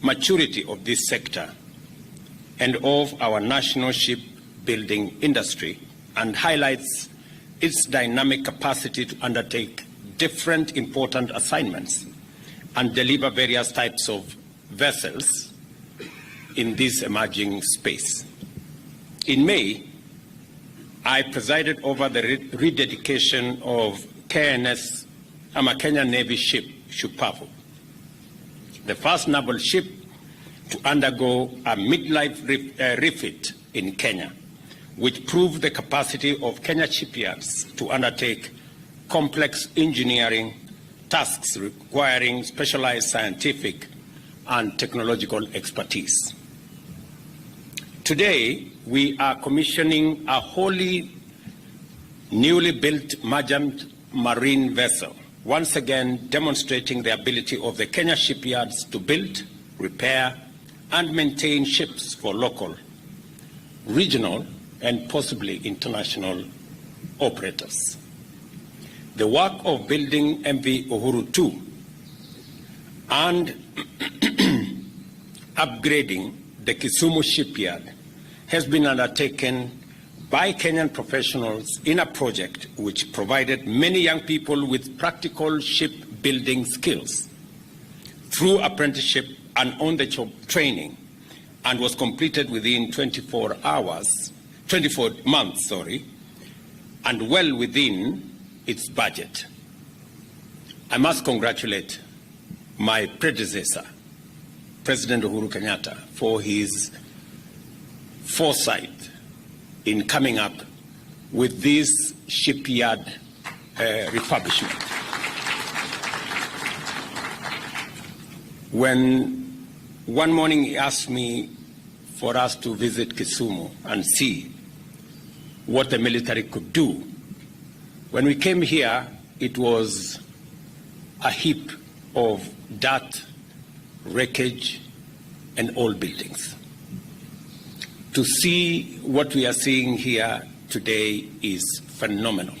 maturity of this sector and of our national shipbuilding industry, and highlights its dynamic capacity to undertake different important assignments and deliver various types of vessels in this emerging space. In May, I presided over the rededication of KNS Kenya Navy ship Shupavu, the first naval ship to undergo a midlife refit in Kenya, which proved the capacity of Kenya shipyards to undertake complex engineering tasks requiring specialized scientific and technological expertise. Today, we are commissioning a wholly newly built merchant marine vessel, once again demonstrating the ability of the Kenya shipyards to build, repair, and maintain ships for local, regional, and possibly international operators. The work of building MV Uhuru 2 and upgrading the Kisumu shipyard has been undertaken by Kenyan professionals in a project which provided many young people with practical shipbuilding skills through apprenticeship and on-the-job training, and was completed within 24 months, and well within its budget. I must congratulate my predecessor, President Uhuru Kenyatta, for his foresight in coming up with this shipyard refurbishment. When one morning he asked me for us to visit Kisumu and see what the military could do, when we came here, it was a heap of dirt, wreckage, and old buildings. To see what we are seeing here today is phenomenal.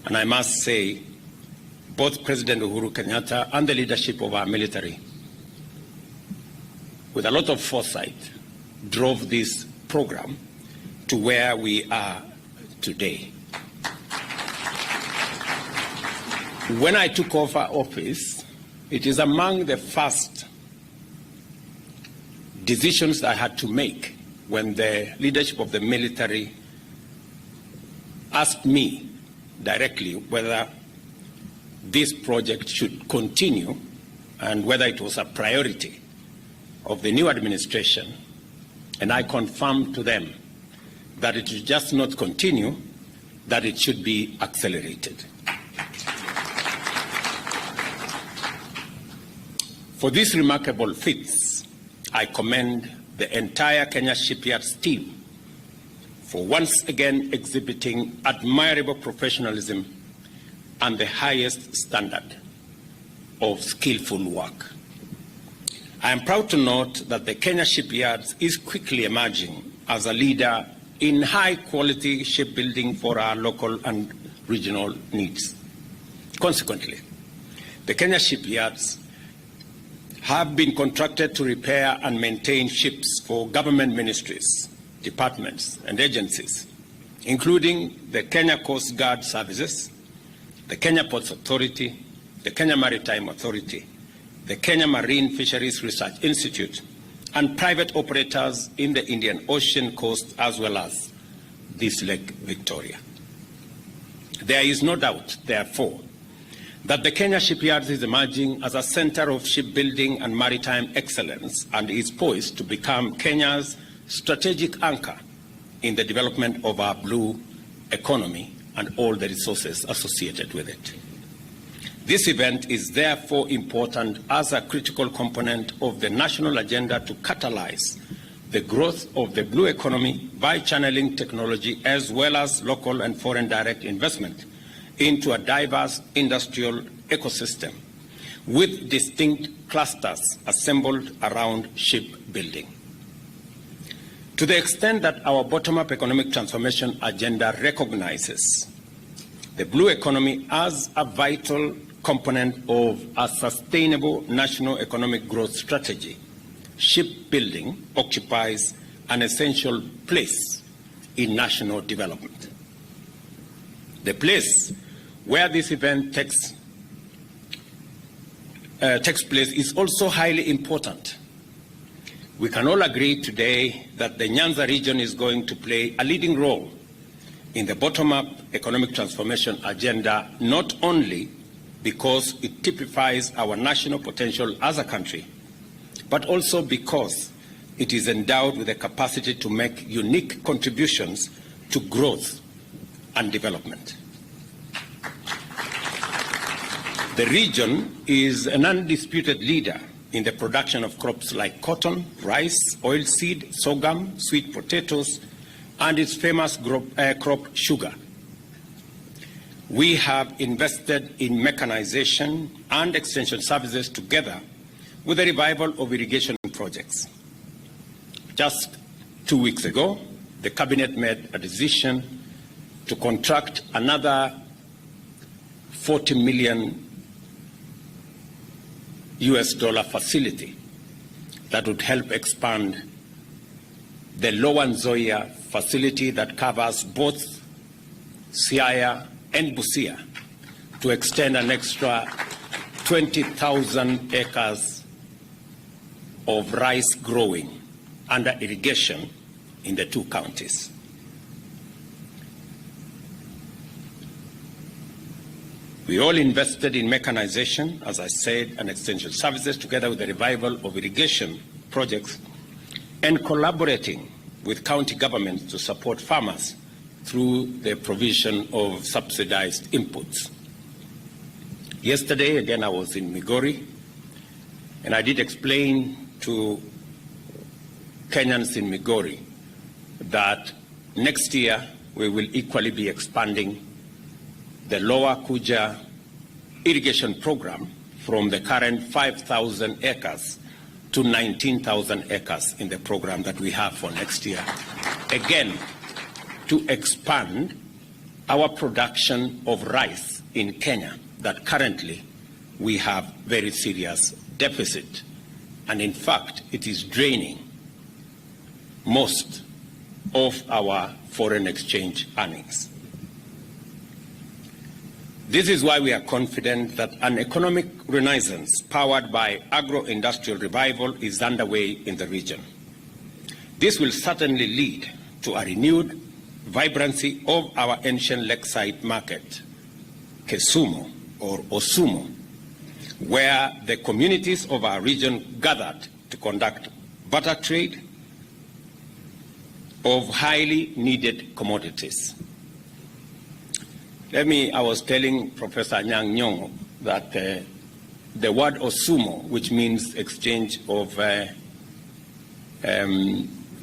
And I must say, both President Uhuru Kenyatta and the leadership of our military, with a lot of foresight, drove this program to where we are today. When I took over office, it is among the first decisions I had to make when the leadership of the military asked me directly whether this project should continue and whether it was a priority of the new administration. And I confirmed to them that it should just not continue, that it should be accelerated. For these remarkable feats, I commend the entire Kenya Shipyards team for once again exhibiting admirable professionalism and the highest standard of skillful work. I am proud to note that the Kenya Shipyards is quickly emerging as a leader in high-quality shipbuilding for our local and regional needs. Consequently, the Kenya Shipyards have been contracted to repair and maintain ships for government ministries, departments, and agencies, including the Kenya Coast Guard Services, the Kenya Ports Authority, the Kenya Maritime Authority, the Kenya Marine Fisheries Research Institute, and private operators in the Indian Ocean coast, as well as this Lake Victoria. There is no doubt, therefore, that the Kenya Shipyards is emerging as a center of shipbuilding and maritime excellence and is poised to become Kenya's strategic anchor in the development of our blue economy and all the resources associated with it. This event is therefore important as a critical component of the national agenda to catalyze the growth of the blue economy by channeling technology as well as local and foreign direct investment into a diverse industrial ecosystem with distinct clusters assembled around shipbuilding. To the extent that our bottom-up economic transformation agenda recognizes the blue economy as a vital component of a sustainable national economic growth strategy, shipbuilding occupies an essential place in national development. The place where this event takes place is also highly important. We can all agree today that the Nyanza region is going to play a leading role in the bottom-up economic transformation agenda, not only because it typifies our national potential as a country, but also because it is endowed with the capacity to make unique contributions to growth and development. The region is an undisputed leader in the production of crops like cotton, rice, oilseed, sorghum, sweet potatoes, and its famous crop sugar. We have invested in mechanization and extension services together with the revival of irrigation projects. Just 2 weeks ago, the Cabinet made a decision to contract another $40 million facility that would help expand the Lower Nzoia facility that covers both Siaya and Busia to extend an extra 20,000 acres of rice growing under irrigation in the two counties. We all invested in mechanization, as I said, and extension services together with the revival of irrigation projects and collaborating with county governments to support farmers through the provision of subsidized inputs. Yesterday, again, I was in Migori, and I did explain to Kenyans in Migori that next year we will equally be expanding the Lower Kuja irrigation program from the current 5,000 acres to 19,000 acres in the program that we have for next year. Again, to expand our production of rice in Kenya that currently we have very serious deficit. And in fact, it is draining most of our foreign exchange earnings. This is why we are confident that an economic renaissance powered by agro-industrial revival is underway in the region. This will certainly lead to a renewed vibrancy of our ancient lakeside market, Kisumu or Osumu, where the communities of our region gathered to conduct barter trade of highly needed commodities. I was telling Professor Nyang' Nyong'o that the word Osumo, which means exchange of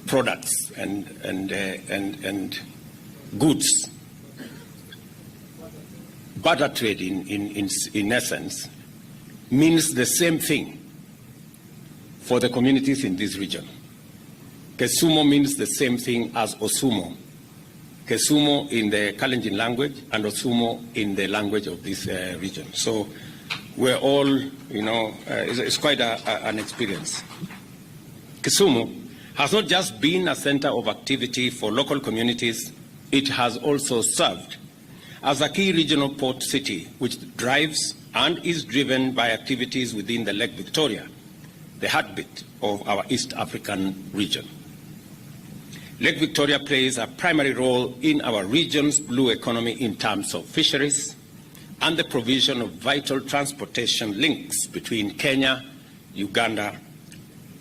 products and goods, barter trade in essence, means the same thing for the communities in this region. Kisumu means the same thing as Osumo. Kisumu in the Kalenjin language and Osumo in the language of this region. So we're all, it's quite an experience. Kisumu has not just been a center of activity for local communities, it has also served as a key regional port city which drives and is driven by activities within the Lake Victoria, the heartbeat of our East African region. Lake Victoria plays a primary role in our region's blue economy in terms of fisheries and the provision of vital transportation links between Kenya, Uganda,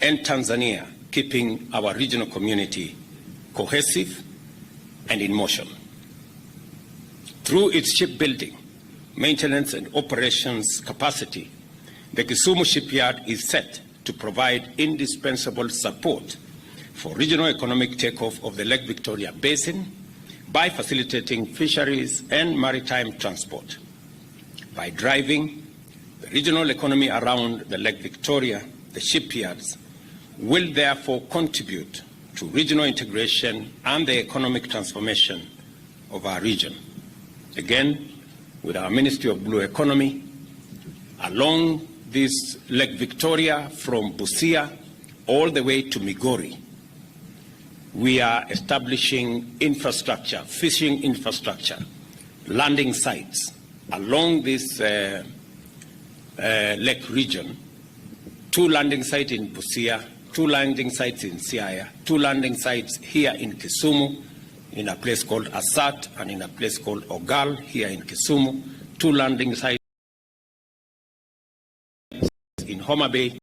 and Tanzania, keeping our regional community cohesive and in motion. Through its shipbuilding, maintenance, and operations capacity, the Kisumu shipyard is set to provide indispensable support for regional economic takeoff of the Lake Victoria Basin by facilitating fisheries and maritime transport. By driving the regional economy around the Lake Victoria, the shipyards will therefore contribute to regional integration and the economic transformation of our region. Again, with our Ministry of Blue Economy, along this Lake Victoria from Busia all the way to Migori. We are establishing infrastructure, fishing infrastructure, landing sites along this lake region, 2 landing sites in Busia, 2 landing sites in Siaya, 2 landing sites here in Kisumu, in a place called Asat, and in a place called Ogal here in Kisumu, 2 landing sites in Homa Bay,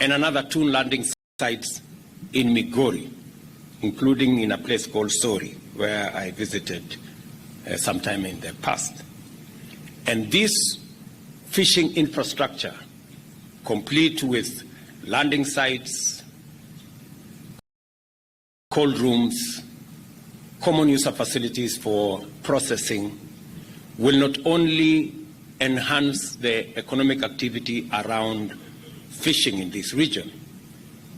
and another 2 landing sites in Migori, including in a place called Sori, where I visited sometime in the past. And this fishing infrastructure, complete with landing sites, cold rooms, common user facilities for processing, will not only enhance the economic activity around fishing in this region,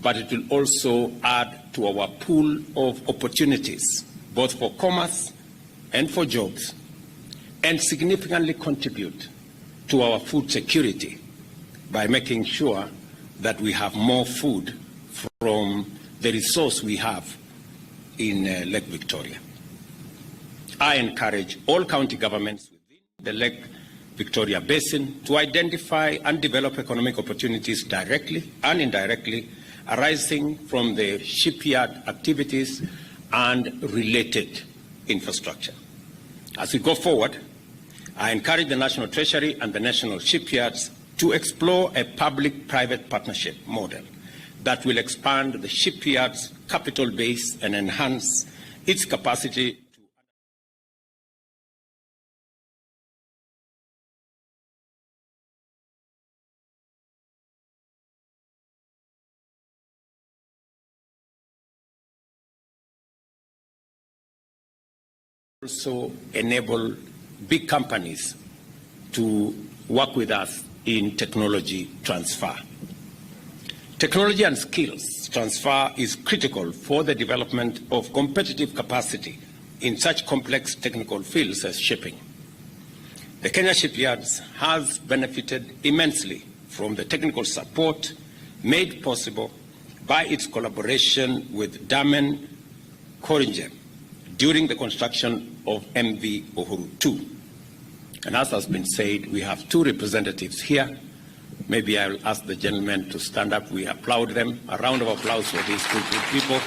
but it will also add to our pool of opportunities, both for commerce and for jobs, and significantly contribute to our food security by making sure that we have more food from the resource we have in Lake Victoria. I encourage all county governments within the Lake Victoria Basin to identify and develop economic opportunities directly and indirectly arising from the shipyard activities and related infrastructure. As we go forward, I encourage the National Treasury and the national shipyards to explore a public-private partnership model that will expand the shipyard's capital base and enhance its capacity also enable big companies to work with us in technology transfer. Technology and skills transfer is critical for the development of competitive capacity in such complex technical fields as shipping. The Kenya shipyards has benefited immensely from the technical support made possible by its collaboration with Damen Koringen during the construction of MV Uhuru 2. And as has been said, we have 2 representatives here. Maybe I'll ask the gentleman to stand up. We applaud them. A round of applause for these 2 good people.